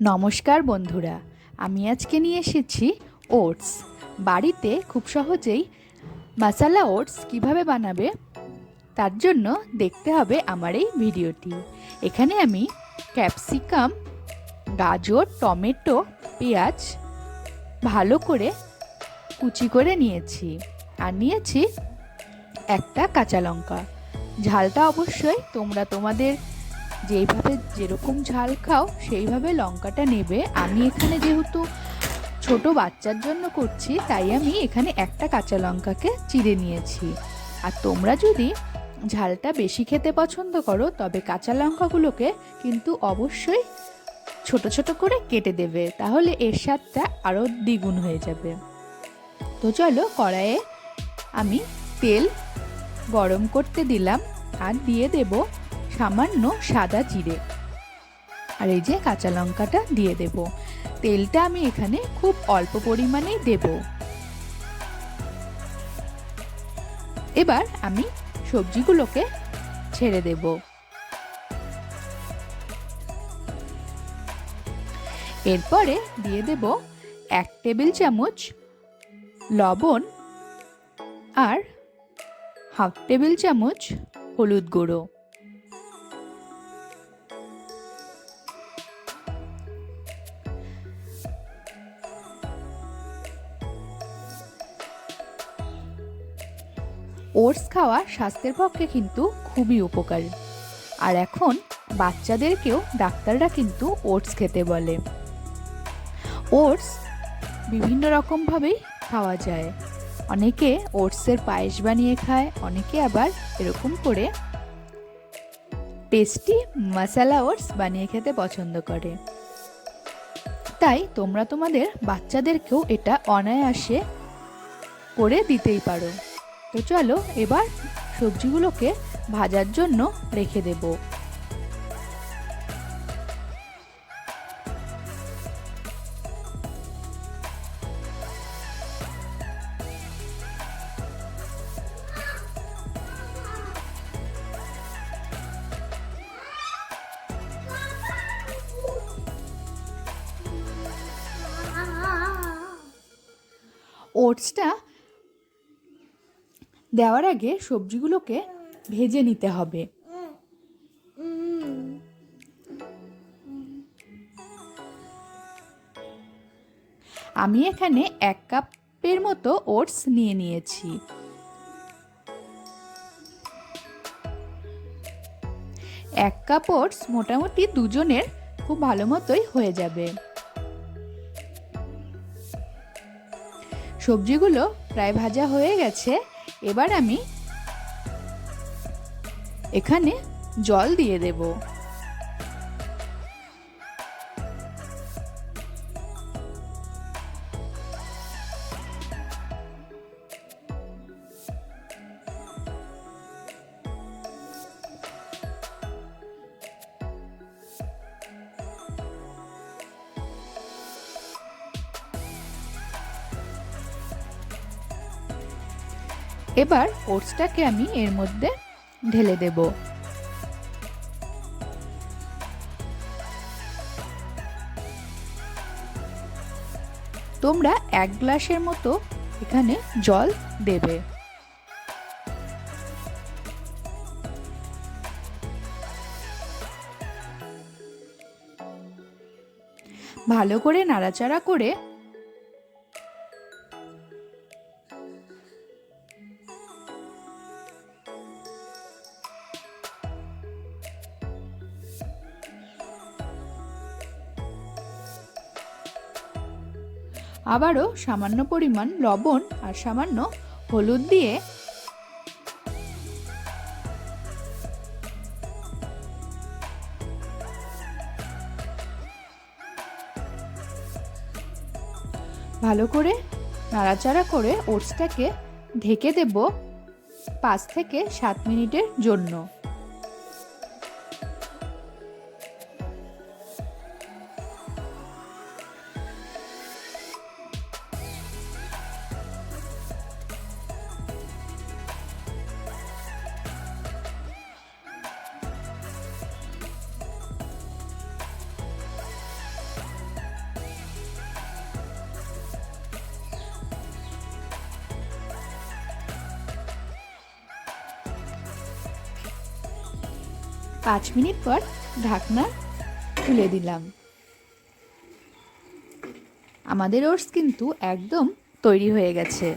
নমস্কার বন্ধুরা, আমি আজকে নিয়ে এসেছি ওটস। বাড়িতে খুব সহজেই মশালা ওটস কিভাবে বানাবে তার জন্য দেখতে হবে আমার এই ভিডিওটি। এখানে আমি ক্যাপসিকাম, গাজর, টমেটো, পেঁয়াজ ভালো করে কুচি করে নিয়েছি, আর নিয়েছি একটা কাঁচা লঙ্কা। ঝালটা অবশ্যই তোমরা তোমাদের যেইভাবে যেরকম ঝাল খাও সেইভাবে লঙ্কাটা নেবে। আমি এখানে যেহেতু ছোট বাচ্চার জন্য করছি, তাই আমি এখানে একটা কাঁচা লঙ্কাকে চিড়ে নিয়েছি। আর তোমরা যদি ঝালটা বেশি খেতে পছন্দ করো তবে কাঁচা লঙ্কাগুলোকে কিন্তু অবশ্যই ছোট ছোট করে কেটে দেবে, তাহলে এর স্বাদটা আরও দ্বিগুণ হয়ে যাবে। তো চলো, কড়াইয়ে আমি তেল গরম করতে দিলাম আর দিয়ে দেব সামান্য সাদা জিরে, আর এই যে কাঁচা লঙ্কাটা দিয়ে দেব। তেলটা আমি এখানে খুব অল্প পরিমাণেই দেব। এবার আমি সবজিগুলোকে ছেড়ে দেব। এরপরে দিয়ে দেব 1 টেবিল চামচ লবণ আর 1/2 টেবিল চামচ হলুদ গুঁড়ো। ওটস খাওয়া স্বাস্থ্যের পক্ষে কিন্তু খুবই উপকারী, আর এখন বাচ্চাদেরকেও ডাক্তাররা কিন্তু ওটস খেতে বলে। ওটস বিভিন্ন রকমভাবেই খাওয়া যায়। অনেকে ওটসের পায়েস বানিয়ে খায়, অনেকে আবার এরকম করে টেস্টি মশালা ওটস বানিয়ে খেতে পছন্দ করে। তাই তোমরা তোমাদের বাচ্চাদেরকেও এটা অনায়াসে করে দিতেই পারো। তো চলো, এবার সবজিগুলোকে ভাজার জন্য রেখে দেব। ওটসটা দেওয়ার আগে সবজিগুলোকে ভেজে নিতে হবে। আমি এখানে 1 কাপের মতো ওটস নিয়ে নিয়েছি। এক কাপ ওটস মোটামুটি দুজনের খুব ভালো মতোই হয়ে যাবে। সবজিগুলো প্রায় ভাজা হয়ে গেছে। এবার আমি এখানে জল দিয়ে দেব। এবার ওটসটাকে আমি এর মধ্যে ঢেলে দেব। তোমরা 1 গ্লাসের মতো এখানে জল দেবে। ভালো করে নাড়াচাড়া করে আবারও সামান্য পরিমাণ লবণ আর সামান্য হলুদ দিয়ে ভালো করে নাড়াচাড়া করে ওটসটাকে ঢেকে দেব 5 থেকে 7 মিনিটের জন্য। 5 মিনিট পর ঢাকনা তুলে দিলাম। আমাদের ওটস কিন্তু একদম তৈরি হয়ে গেছে।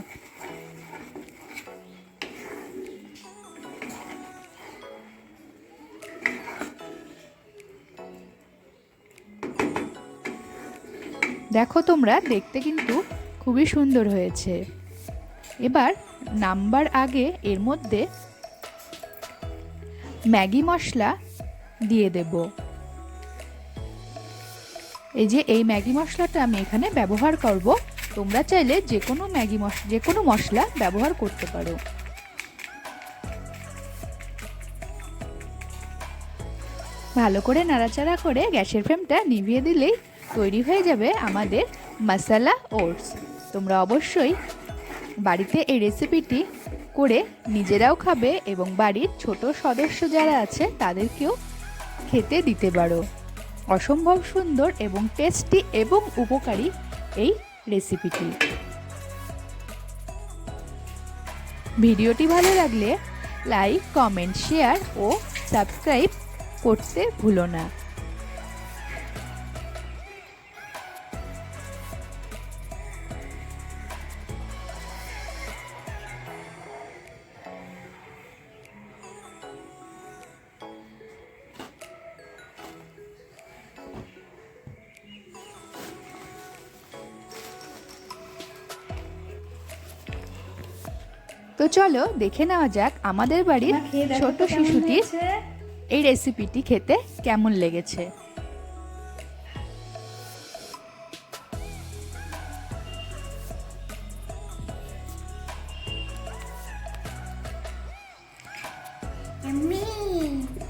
দেখো তোমরা, দেখতে কিন্তু খুবই সুন্দর হয়েছে। এবার নামবার আগে এর মধ্যে ম্যাগি মশলা দিয়ে দেব। এই যে এই ম্যাগি মশলাটা আমি এখানে ব্যবহার করব। তোমরা চাইলে যে কোনো মশলা ব্যবহার করতে পারো। ভালো করে নাড়াচাড়া করে গ্যাসের ফ্লেমটা নিভিয়ে দিলেই তৈরি হয়ে যাবে আমাদের মশলা ওটস। তোমরা অবশ্যই বাড়িতে এই রেসিপিটি করে নিজেরাও খাবে এবং বাড়ির ছোট সদস্য যারা আছে তাদেরকেও খেতে দিতে পারো। অসম্ভব সুন্দর এবং টেস্টি এবং উপকারী এই রেসিপিটি। ভিডিওটি ভালো লাগলে লাইক, কমেন্ট, শেয়ার ও সাবস্ক্রাইব করতে ভুলো না। তো চলো দেখে নেওয়া যাক আমাদের বাড়ির ছোট শিশুটির এই রেসিপিটি খেতে কেমন লেগেছে। Yummy!